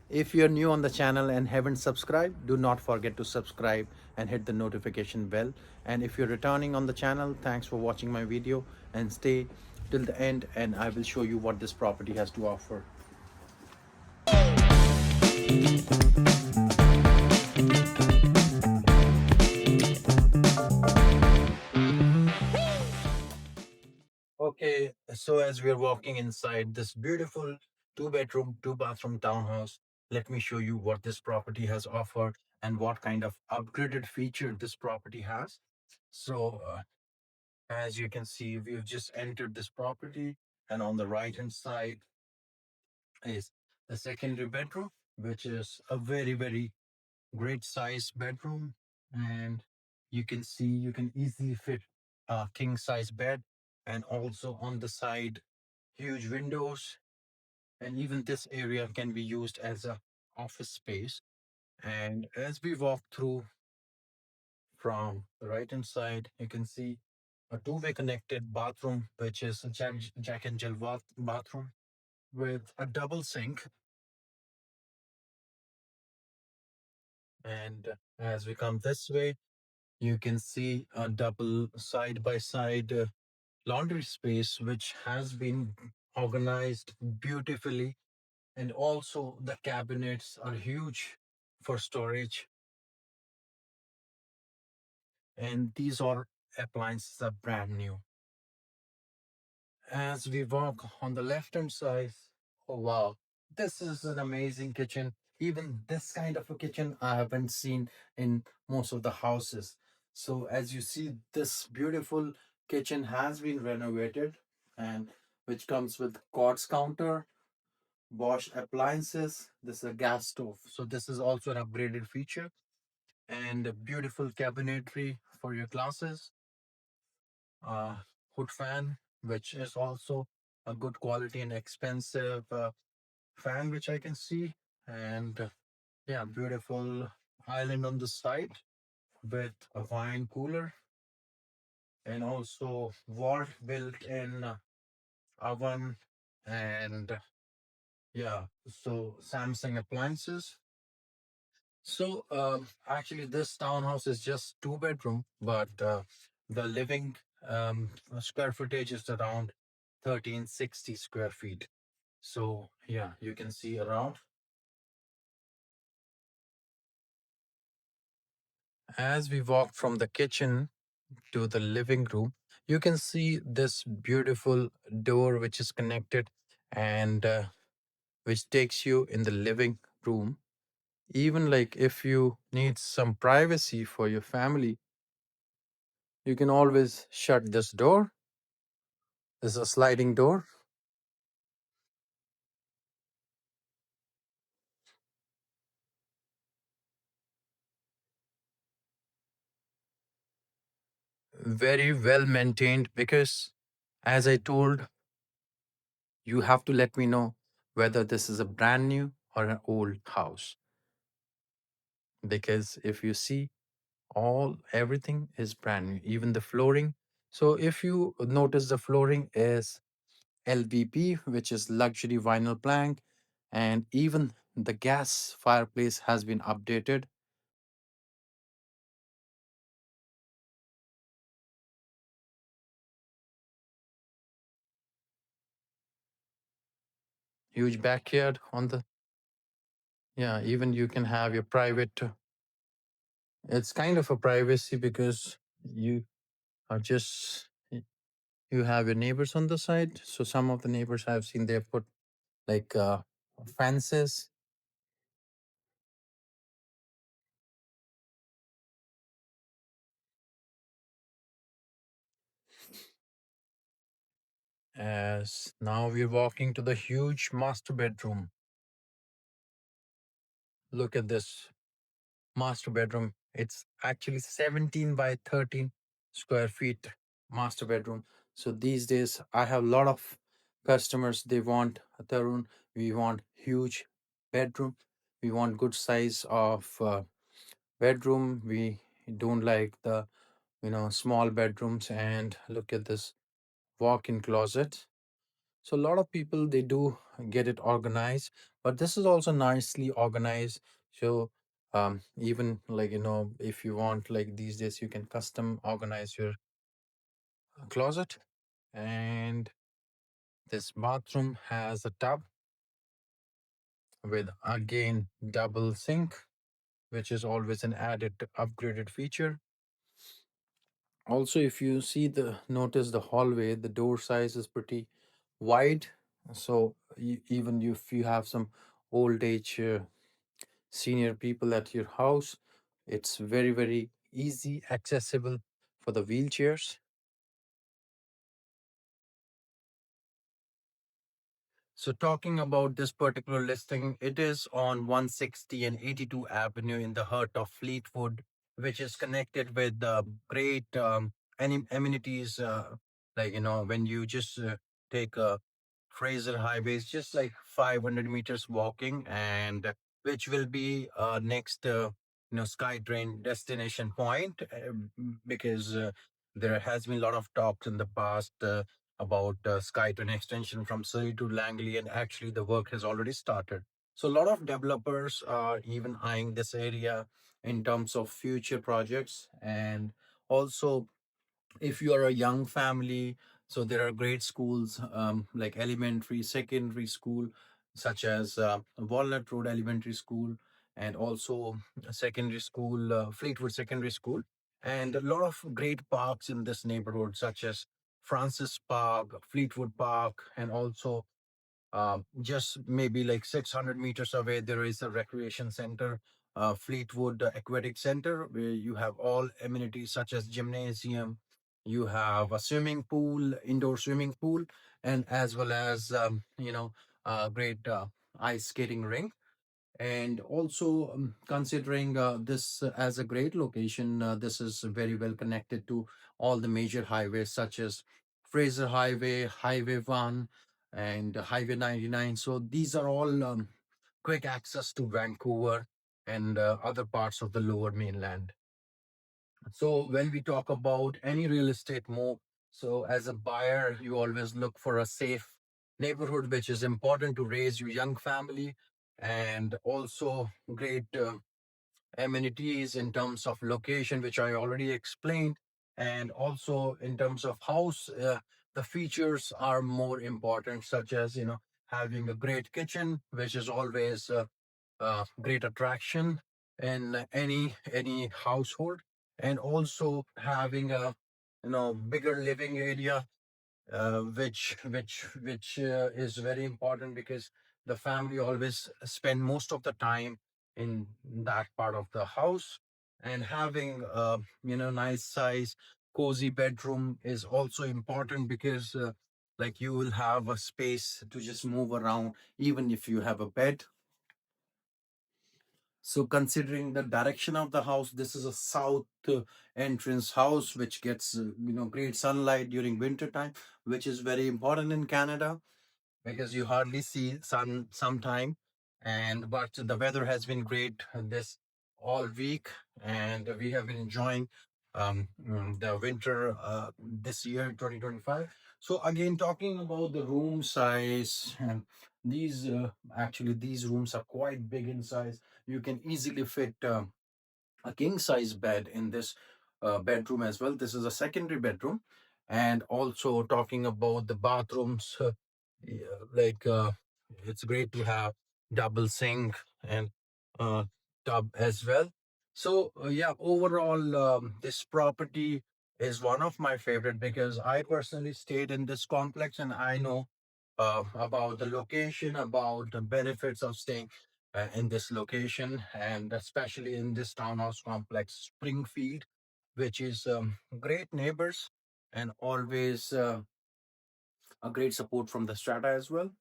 If you're new on the channel and haven't subscribed, do not forget to subscribe and hit the notification bell. And if you're returning on the channel, thanks for watching my video and stay till the end and I will show you what this property has to offer. Okay, so as we're walking inside this beautiful two-bedroom, two-bathroom townhouse, let me show you what this property has offered and what kind of upgraded feature this property has. So, as you can see, we've just entered this property, and on the right hand side is the secondary bedroom, which is a very, very great size bedroom. And you can see you can easily fit a king size bed, and also on the side, huge windows. And even this area can be used as a office space. And as we walk through from the right hand side, you can see a two-way connected bathroom, which is a Jack and Jill bathroom with a double sink. And as we come this way, you can see a double side by side laundry space, which has been organized beautifully. And also, the cabinets are huge for storage. And these are appliances are brand new. As we walk on the left hand side, oh wow, this is an amazing kitchen. Even this kind of a kitchen I haven't seen in most of the houses. So as you see, this beautiful kitchen has been renovated, and which comes with quartz counter, Bosch appliances. This is a gas stove. So this is also an upgraded feature, and a beautiful cabinetry for your glasses, uh, hood fan, which is also a good quality and expensive fan, which I can see. And yeah, beautiful island on the side with a wine cooler, and also wall built in oven. And yeah, so Samsung appliances. So actually, this townhouse is just two-bedroom, but the living square footage is around 1360 square feet. So yeah, you can see around. As we walk from the kitchen to the living room, you can see this beautiful door which is connected, and which takes you in the living room. Even like if you need some privacy for your family, you can always shut this door. This is a sliding door. Very well maintained, because as I told, you have to let me know whether this is a brand new or an old house. Because if you see, all everything is brand new, even the flooring. So if you notice, the flooring is LVP, which is luxury vinyl plank, and even the gas fireplace has been updated. Huge backyard on the, yeah, even you can have your private, it's kind of a privacy, because you are just you have your neighbors on the side. So some of the neighbors I've seen, they put like fences. As now we're walking to the huge master bedroom. Look at this master bedroom. It's actually 17 by 13 square feet master bedroom. So these days I have a lot of customers. They want, Tarun, we want huge bedroom. We want good size of bedroom. We don't like the small bedrooms. And look at this walk-in closet. So a lot of people, they do get it organized, but this is also nicely organized. So even like if you want, like these days you can custom organize your closet. And this bathroom has a tub with again double sink, which is always an added upgraded feature. Also, if you see the notice the hallway, the door size is pretty wide. So even if you have some old age senior people at your house, it's very easy accessible for the wheelchairs. So, talking about this particular listing, it is on 160 and 82 Avenue in the heart of Fleetwood, which is connected with great amenities. Like, when you just take a Fraser Highway, it's just like 500 meters walking, and which will be next, SkyTrain destination point, because there has been a lot of talks in the past. About SkyTrain extension from Surrey to Langley, and actually the work has already started. So a lot of developers are even eyeing this area in terms of future projects. And also, if you are a young family, so there are great schools, like elementary secondary school, such as Walnut Road Elementary School, and also a secondary school, Fleetwood Secondary School, and a lot of great parks in this neighborhood, such as Francis Park, Fleetwood Park, and also just maybe like 600 meters away, there is a recreation center, Fleetwood Aquatic Center, where you have all amenities such as gymnasium, you have a swimming pool, indoor swimming pool, and as well as, a great ice skating rink. And also, considering this as a great location, this is very well connected to all the major highways such as Fraser Highway, Highway 1, and Highway 99. So these are all quick access to Vancouver and other parts of the lower mainland. So when we talk about any real estate move, so as a buyer, you always look for a safe neighborhood, which is important to raise your young family, and also great amenities in terms of location, which I already explained, and also in terms of house, the features are more important, such as having a great kitchen, which is always great attraction in any household, and also having a bigger living area, which is very important because the family always spend most of the time in that part of the house. And having nice size cozy bedroom is also important because like you will have a space to just move around even if you have a bed. So considering the direction of the house, this is a south entrance house which gets great sunlight during winter time, which is very important in Canada because you hardly see sun sometime. And but the weather has been great this all week, and we have been enjoying the winter this year 2025. So again, talking about the room size, and these actually these rooms are quite big in size. You can easily fit a king size bed in this bedroom as well. This is a secondary bedroom. And also talking about the bathrooms, yeah, like it's great to have double sink and uh, tub as well. So yeah, overall, this property is one of my favorite because I personally stayed in this complex, and I know about the location, about the benefits of staying in this location, and especially in this townhouse complex, Springfield, which is great neighbors and always a great support from the strata as well.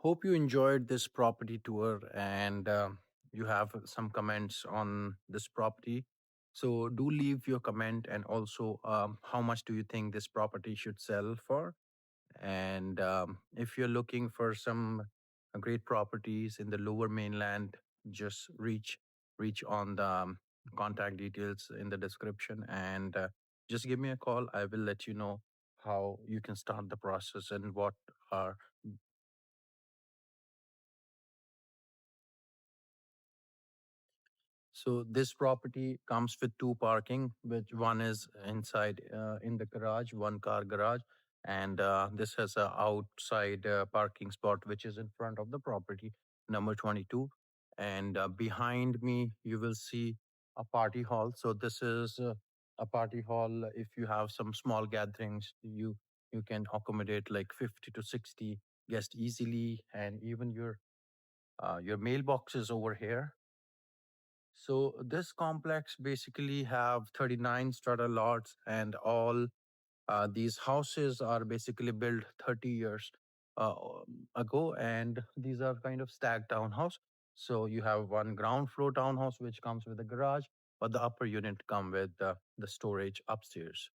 Hope you enjoyed this property tour and you have some comments on this property. So do leave your comment, and also how much do you think this property should sell for? And if you're looking for some great properties in the lower mainland, just reach on the contact details in the description, and just give me a call. I will let you know how you can start the process and what are. So this property comes with two parking, which one is inside in the garage, one car garage, and this has a outside parking spot which is in front of the property, number 22. And behind me, you will see a party hall. So this is a party hall. If you have some small gatherings, you can accommodate like 50 to 60 guests easily, and even your mailbox is over here. So this complex basically have 39 strata lots, and all these houses are basically built 30 years ago, and these are kind of stacked townhouse. So you have one ground floor townhouse which comes with a garage, but the upper unit come with the storage upstairs.